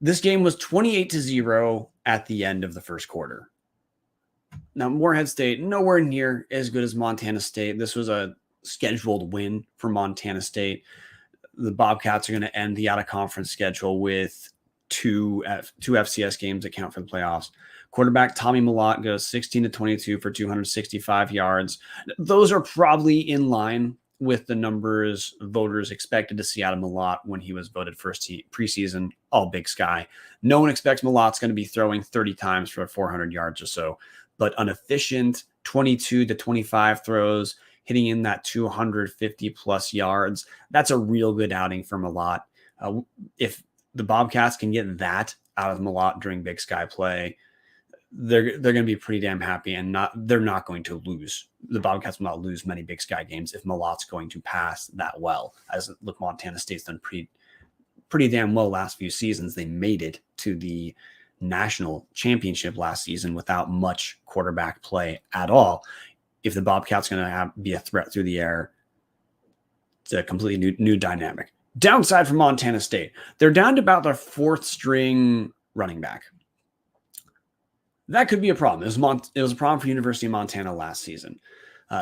Speaker 3: This game was 28-0 at the end of the first quarter. Now, Morehead State, nowhere near as good as Montana State. This was a scheduled win for Montana State. The Bobcats are going to end the out-of-conference schedule with two FCS games that count for the playoffs. Quarterback Tommy Mellott goes 16-22 for 265 yards. Those are probably in line with the numbers voters expected to see out of Mellott when he was voted first preseason All Big Sky. No one expects Mellott's going to be throwing 30 times for 400 yards or so. but inefficient 22 to 25 throws, hitting in that 250 plus yards. That's a real good outing for Malott. If the Bobcats can get that out of Malott during Big Sky play, they're going to be pretty damn happy, and they're not going to lose. The Bobcats will not lose many Big Sky games if Malott's going to pass that well. As look, Montana State's done pretty damn well last few seasons. They made it to the national championship last season without much quarterback play at all. If the Bobcats going to be a threat through the air, it's a completely new dynamic. Downside for Montana State, they're down to about their fourth string running back. That could be a problem. It was a problem for University of Montana last season.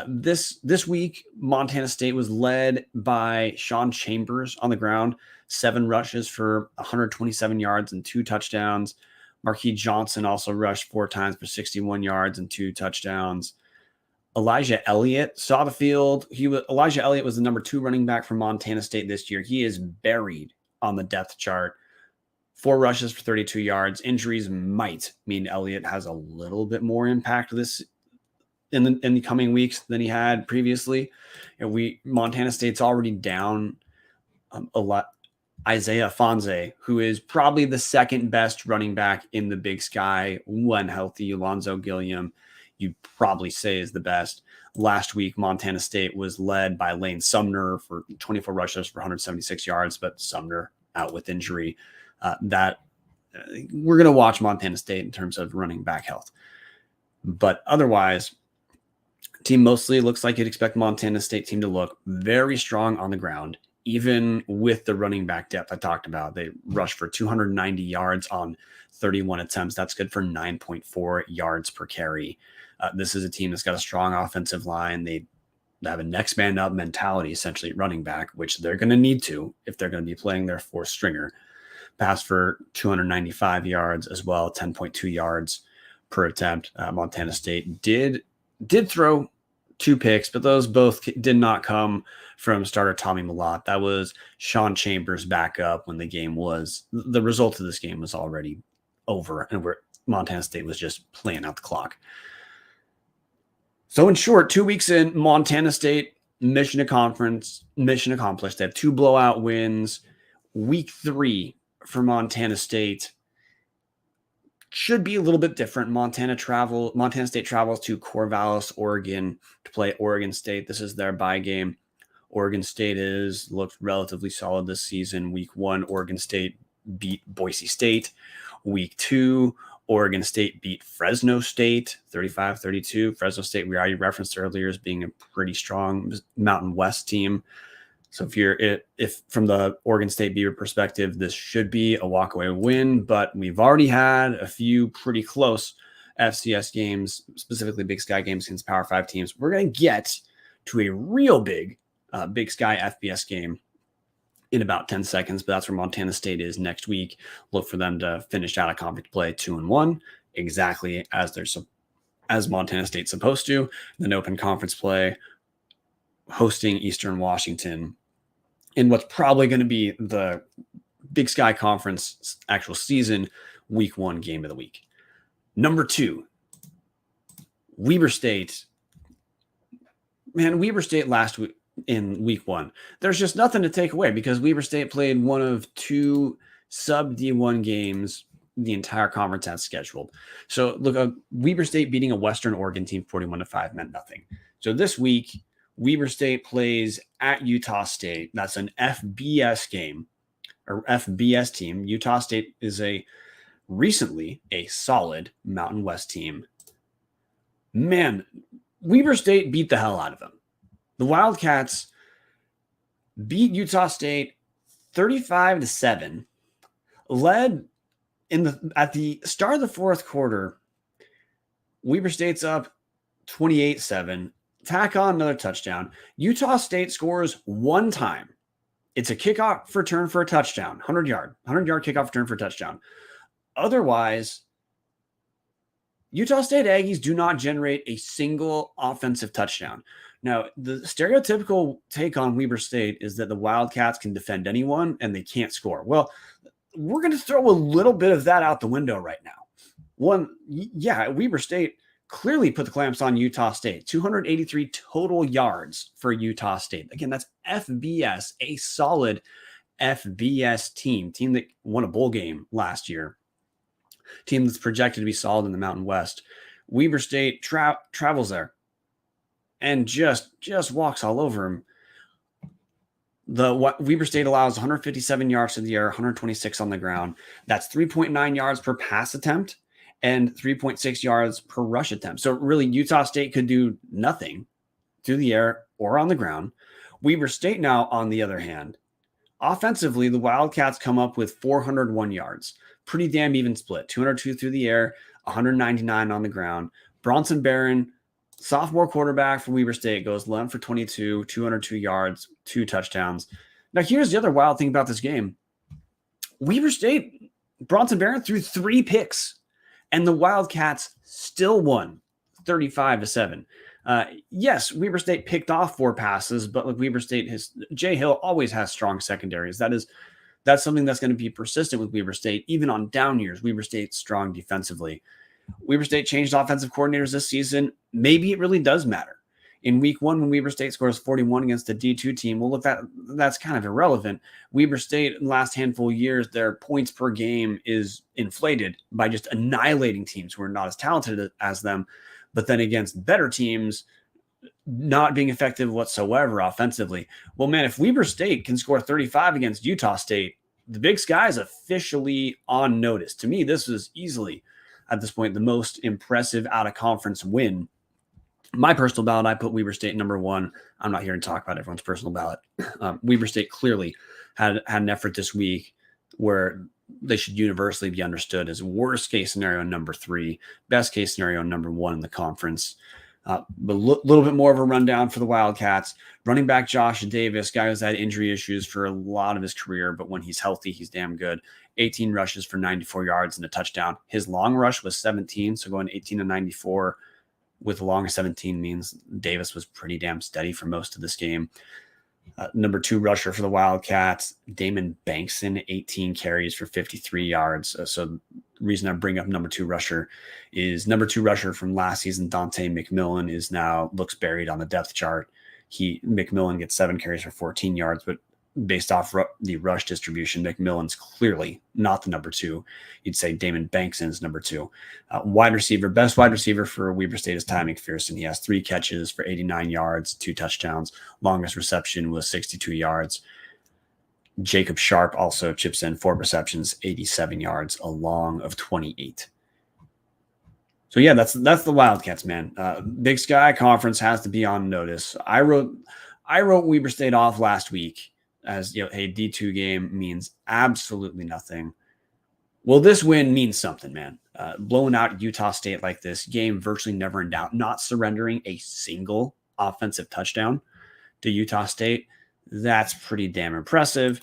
Speaker 3: This week, Montana State was led by Sean Chambers on the ground, 7 rushes for 127 yards and 2 touchdowns. Marquis Johnson also rushed 4 times for 61 yards and 2 touchdowns. Elijah Elliott saw the field. Elijah Elliott was the number 2 running back for Montana State this year. He is buried on the depth chart. 4 rushes for 32 yards. Injuries might mean Elliott has a little bit more impact this in the coming weeks than he had previously. And Montana State's already down a lot. Isaiah Fonze, who is probably the second best running back in the Big Sky when healthy. Alonzo Gilliam, you'd probably say, is the best. Last week, Montana State was led by Lane Sumner for 24 rushes for 176 yards, but Sumner out with injury. We're going to watch Montana State in terms of running back health. But otherwise, team mostly looks like you'd expect Montana State team to look very strong on the ground, even with the running back depth I talked about. They rushed for 290 yards on 31 attempts. That's good for 9.4 yards per carry. This is a team that's got a strong offensive line. They have a next man up mentality, essentially at running back, which they're going to need to if they're going to be playing their 4th stringer. Passed for 295 yards as well, 10.2 yards per attempt. Montana State did throw 2 picks, but those both did not come from starter Tommy Malott. That was Sean Chambers' backup when the result of this game was already over, and Montana State was just playing out the clock. So in short, 2 weeks in, Montana State, mission accomplished. They have 2 blowout wins. Week 3 for Montana State should be a little bit different. Montana State travels to Corvallis, Oregon to play Oregon State. This is their bye game. Oregon State has looked relatively solid this season. Week 1, Oregon State beat Boise State. Week 2, Oregon State beat Fresno State 35-32. Fresno State, we already referenced earlier, as being a pretty strong Mountain West team. So if from the Oregon State Beaver perspective, this should be a walkaway win, but we've already had a few pretty close FCS games, specifically Big Sky games against Power 5 teams. We're going to get to a real big Big Sky FBS game in about 10 seconds, but that's where Montana State is next week. Look for them to finish out of conference play 2-1, exactly as Montana State's supposed to. Then open conference play, hosting Eastern Washington in what's probably going to be the Big Sky Conference actual season week 1 game of the week. Number 2, Weber State. Man, Weber State last week in week 1, there's just nothing to take away because Weber State played one of 2 sub D1 games the entire conference has scheduled. So look, Weber State beating a Western Oregon team 41-5 meant nothing. So this week, Weber State plays at Utah State. That's an FBS game or FBS team. Utah State is recently a solid Mountain West team. Man, Weber State beat the hell out of them. The Wildcats beat Utah State 35-7, led at the start of the 4th quarter. Weber State's up 28-7. Tack on another touchdown. Utah State scores 1 time. It's a kickoff return for a touchdown, 100-yard kickoff return for a touchdown. Otherwise, Utah State Aggies do not generate a single offensive touchdown. Now, the stereotypical take on Weber State is that the Wildcats can defend anyone and they can't score. Well, we're going to throw a little bit of that out the window right now. Weber State clearly put the clamps on Utah State. 283 total yards for Utah State. Again, that's FBS, a solid FBS team that won a bowl game last year, team that's projected to be solid in the Mountain West. Weber State travels there and just walks all over him. Weber State allows 157 yards to the air, 126 on the ground. That's 3.9 yards per pass attempt and 3.6 yards per rush attempt. So really, Utah State could do nothing through the air or on the ground. Weber State now, on the other hand, offensively, the Wildcats come up with 401 yards. Pretty damn even split. 202 through the air, 199 on the ground. Bronson Barron, sophomore quarterback for Weber State, goes 11 for 22, 202 yards, 2 touchdowns. Now, here's the other wild thing about this game. Weber State, Bronson Barron threw 3 picks, and the Wildcats still won 35-7. Yes, Weber State picked off 4 passes, but like Weber State, Jay Hill always has strong secondaries. That's something that's going to be persistent with Weber State. Even on down years, Weber State's strong defensively. Weber State changed offensive coordinators this season. Maybe it really does matter. In week 1, when Weber State scores 41 against a D2 team, well, look, that's kind of irrelevant. Weber State, in the last handful of years, their points per game is inflated by just annihilating teams who are not as talented as them, but then against better teams, not being effective whatsoever offensively. Well, man, if Weber State can score 35 against Utah State, the Big Sky is officially on notice. To me, this is easily, at this point, the most impressive out-of-conference win. My personal ballot, I put Weber State number 1. I'm not here to talk about everyone's personal ballot. Weber State clearly had an effort this week where they should universally be understood as worst-case scenario number 3, best-case scenario number 1 in the conference. But a little bit more of a rundown for the Wildcats. Running back Josh Davis, guy who's had injury issues for a lot of his career, but when he's healthy, he's damn good. 18 rushes for 94 yards and a touchdown. His long rush was 17, so going 18 to 94 with a long 17 means Davis was pretty damn steady for most of this game. Number 2 rusher for the Wildcats, Damon Bankson, 18 carries for 53 yards. So the reason I bring up number 2 rusher is number 2 rusher from last season, Dante McMillan, looks buried on the depth chart. McMillan gets 7 carries for 14 yards, but based off the rush distribution, McMillan's clearly not the number 2. You'd say Damon Bankson is number 2. Wide receiver, best wide receiver for Weber State is Ty McPherson. He has 3 catches for 89 yards, 2 touchdowns. Longest reception was 62 yards. Jacob Sharp also chips in 4 receptions, 87 yards, a long of 28. So yeah, that's the Wildcats, man. Big Sky Conference has to be on notice. I wrote Weber State off last week as, a D2 game means absolutely nothing. Well, this win means something, man. Blowing out Utah State like this, game virtually never in doubt, not surrendering a single offensive touchdown to Utah State. That's pretty damn impressive.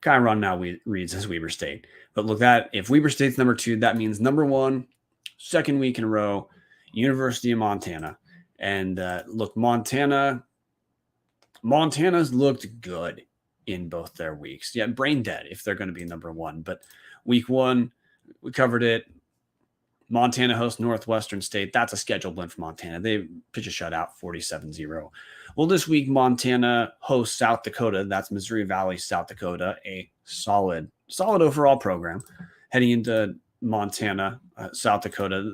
Speaker 3: Chiron now reads as Weber State. But look, if Weber State's number 2, that means number 1, second week in a row, University of Montana. And look, Montana's looked good in both their weeks. Yeah, brain dead if they're going to be number 1. But week 1, we covered it. Montana hosts Northwestern State. That's a scheduled win for Montana. They pitch a shutout, 47-0. Well, this week, Montana hosts South Dakota. That's Missouri Valley, South Dakota, a solid overall program. Heading into Montana, South Dakota,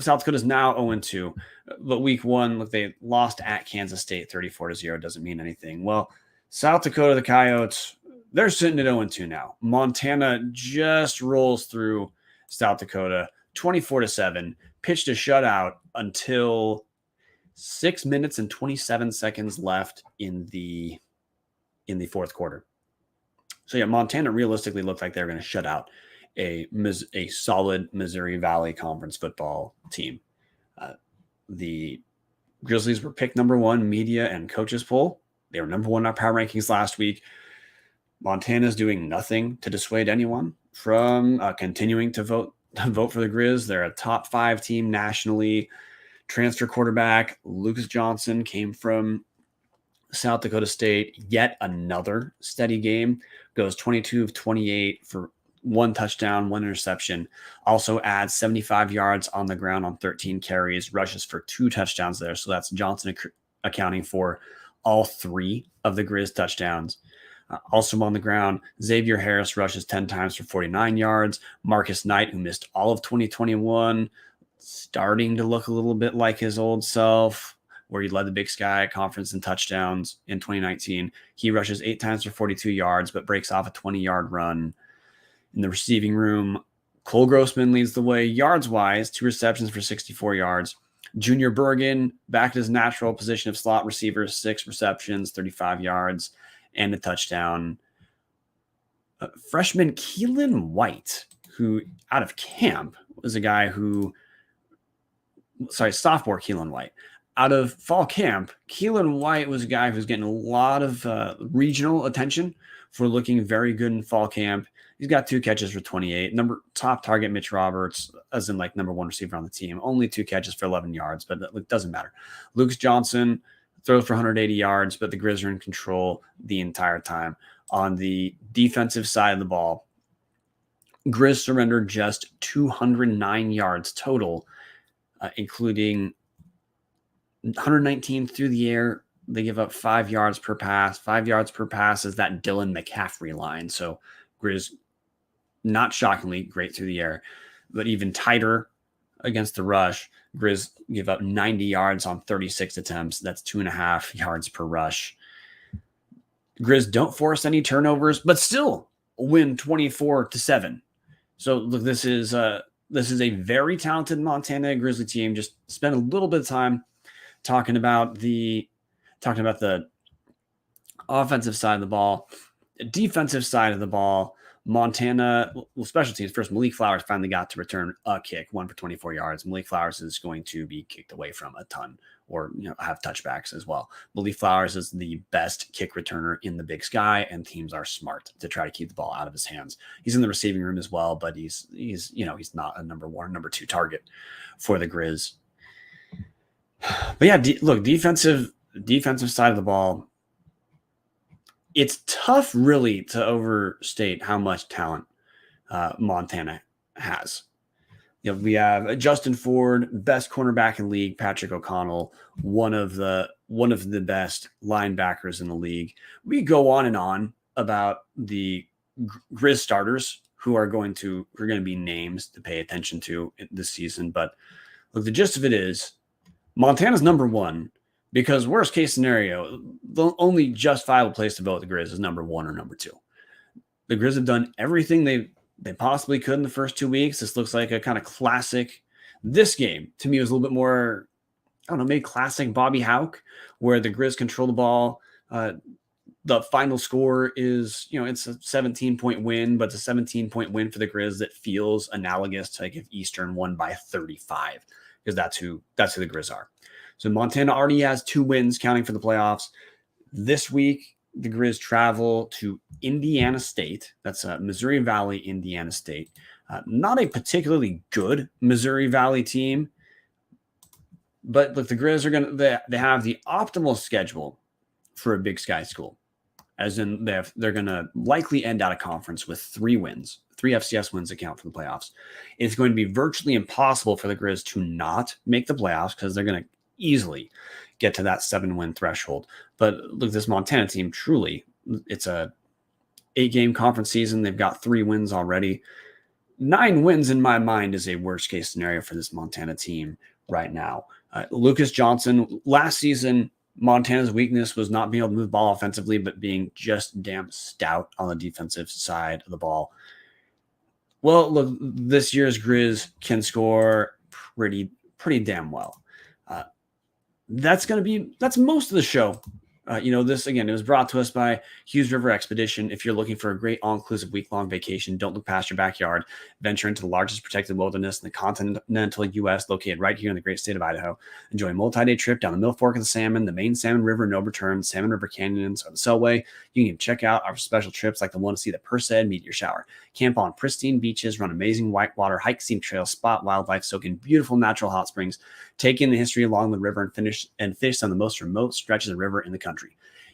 Speaker 3: South Dakota's now 0-2, but week 1, they lost at Kansas State 34-0. Doesn't mean anything. Well, South Dakota, the Coyotes, they're sitting at 0-2 now. Montana just rolls through South Dakota 24-7, pitched a shutout until 6 minutes and 27 seconds left in the fourth quarter. So yeah, Montana realistically looked like they were going to shut out a solid Missouri Valley Conference football team. The Grizzlies were picked number 1 media and coaches poll. They were number 1 in our power rankings last week. Montana's doing nothing to dissuade anyone from continuing to vote for the Grizz. They're a top 5 team nationally. Transfer quarterback Lucas Johnson came from South Dakota State. Yet another steady game. Goes 22 of 28 for 1 touchdown, 1 interception. Also adds 75 yards on the ground on 13 carries, rushes for 2 touchdowns there. So that's Johnson accounting for all 3 of the Grizz touchdowns. Also on the ground, Xavier Harris rushes 10 times for 49 yards. Marcus Knight, who missed all of 2021, starting to look a little bit like his old self, where he led the Big Sky Conference in touchdowns in 2019. He rushes 8 times for 42 yards, but breaks off a 20-yard run. In the receiving room, Cole Grossman leads the way yards-wise, 2 receptions for 64 yards. Junior Bergen, back to his natural position of slot receiver, 6 receptions, 35 yards, and a touchdown. Freshman Keelan White, who out of camp was a guy who, sophomore Keelan White. Out of fall camp, Keelan White was a guy who's getting a lot of regional attention for looking very good in fall camp. He's got 2 catches for 28. Top target Mitch Roberts, as in like number 1 receiver on the team. Only 2 catches for 11 yards, but it doesn't matter. Lucas Johnson throws for 180 yards, but the Grizz are in control the entire time. On the defensive side of the ball, Grizz surrendered just 209 yards total, including 119 through the air. They give up 5 yards per pass. 5 yards per pass is that Dylan McCaffrey line. So Grizz, not shockingly, great through the air, but even tighter against the rush. Grizz give up 90 yards on 36 attempts. That's 2.5 yards per rush. Grizz don't force any turnovers, but still win 24-7. So look, this is a very talented Montana Grizzly team. Just spend a little bit of time talking about the offensive side of the ball. Defensive side of the ball, Montana, special teams. First, Malik Flowers finally got to return a kick, 1 for 24 yards. Malik Flowers is going to be kicked away from a ton, or have touchbacks as well. Malik Flowers is the best kick returner in the Big Sky, and teams are smart to try to keep the ball out of his hands. He's in the receiving room as well, but he's not a number 1, number 2 target for the Grizz. But yeah, defensive side of the ball. It's tough, really, to overstate how much talent Montana has. We have Justin Ford, best cornerback in the league. Patrick O'Connell, one of the best linebackers in the league. We go on and on about the Grizz starters who are going to be names to pay attention to this season. But look, the gist of it is Montana's number 1. Because worst case scenario, the only justifiable place to vote the Grizz is number 1 or number 2. The Grizz have done everything they possibly could in the first 2 weeks. This looks like a kind of classic. This game, to me, was a little bit more, maybe classic Bobby Hauck, where the Grizz control the ball. The final score is, it's a 17-point win, but it's a 17-point win for the Grizz that feels analogous to like if Eastern won by 35, because that's who the Grizz are. So Montana already has 2 wins counting for the playoffs. This week, the Grizz travel to Indiana State. That's Missouri Valley, Indiana State. Not a particularly good Missouri Valley team, but look, the Grizz are they have the optimal schedule for a Big Sky school, as in they're going to likely end out of conference with 3 wins. 3 FCS wins account for the playoffs. It's going to be virtually impossible for the Grizz to not make the playoffs because they're going to easily get to that 7-win threshold. But look, this Montana team, truly, it's a 8-game conference season. They've got 3 wins already. 9 wins in my mind is a worst case scenario for this Montana team right now. Lucas Johnson, last season, Montana's weakness was not being able to move the ball offensively, but being just damn stout on the defensive side of the ball. Well, look, this year's Grizz can score pretty damn well. That's most of the show. This, again, it was brought to us by Hughes River Expedition. If you're looking for a great all-inclusive week-long vacation, don't look past your backyard. Venture into the largest protected wilderness in the continental U.S., located right here in the great state of Idaho. Enjoy a multi-day trip down the Middle Fork of the Salmon, the main Salmon River, no return, Salmon River Canyons, or the Selway. You can even check out our special trips like the one to see the Perseid meteor shower. Camp on pristine beaches, run amazing whitewater, hike scenic trails, spot wildlife, soak in beautiful natural hot springs, take in the history along the river, and fish on the most remote stretches of the river in the country.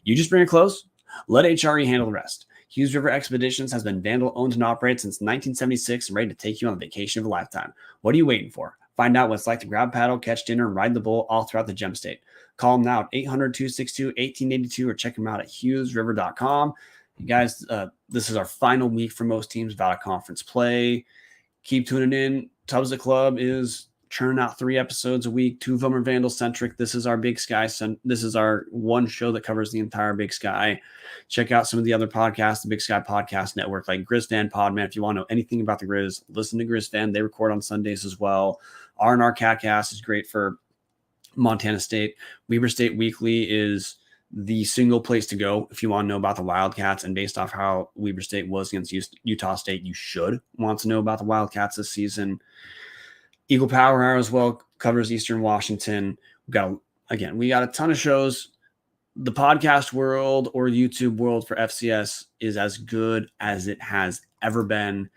Speaker 3: You just bring your clothes, let HRE handle the rest. Hughes River Expeditions has been Vandal owned and operated since 1976 and ready to take you on a vacation of a lifetime. What are you waiting for? Find out what it's like to grab paddle, catch dinner, and ride the bull all throughout the Gem State. Call them now at 800-262-1882 or check them out at hughesriver.com. You guys, this is our final week for most teams without a conference play. Keep tuning in. Tubbs the Club is churning out 3 episodes a week. 2 of them are Vandal centric. This is our Big Sky. This is our one show that covers the entire Big Sky. Check out some of the other podcasts, the Big Sky Podcast Network, like Grizzfan Podman. If you want to know anything about the Grizz, listen to Grizzfan. They record on Sundays as well. R&R Catcast is great for Montana State. Weber State Weekly is the single place to go if you want to know about the Wildcats. And based off how Weber State was against Utah State, you should want to know about the Wildcats this season. Eagle Power Hour as well covers Eastern Washington. We got a ton of shows. The podcast world or YouTube world for FCS is as good as it has ever been.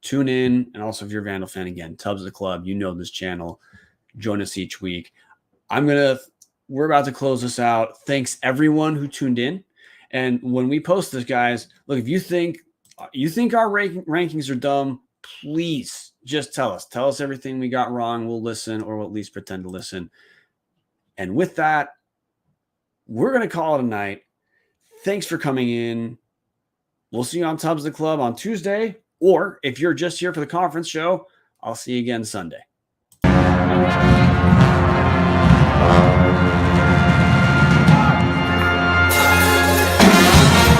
Speaker 3: Tune in. And also, if you're a Vandal fan, again, Tubbs the Club, you know this channel. Join us each week. We're about to close this out. Thanks everyone who tuned in. And when we post this, guys, look, if you think our rankings are dumb, please just tell us everything we got wrong. We'll listen, or we'll at least pretend to listen. And with that, we're going to call it a night. Thanks for coming in. We'll see you on Tubbs the Club on Tuesday. Or if you're just here for the conference show, I'll see you again Sunday.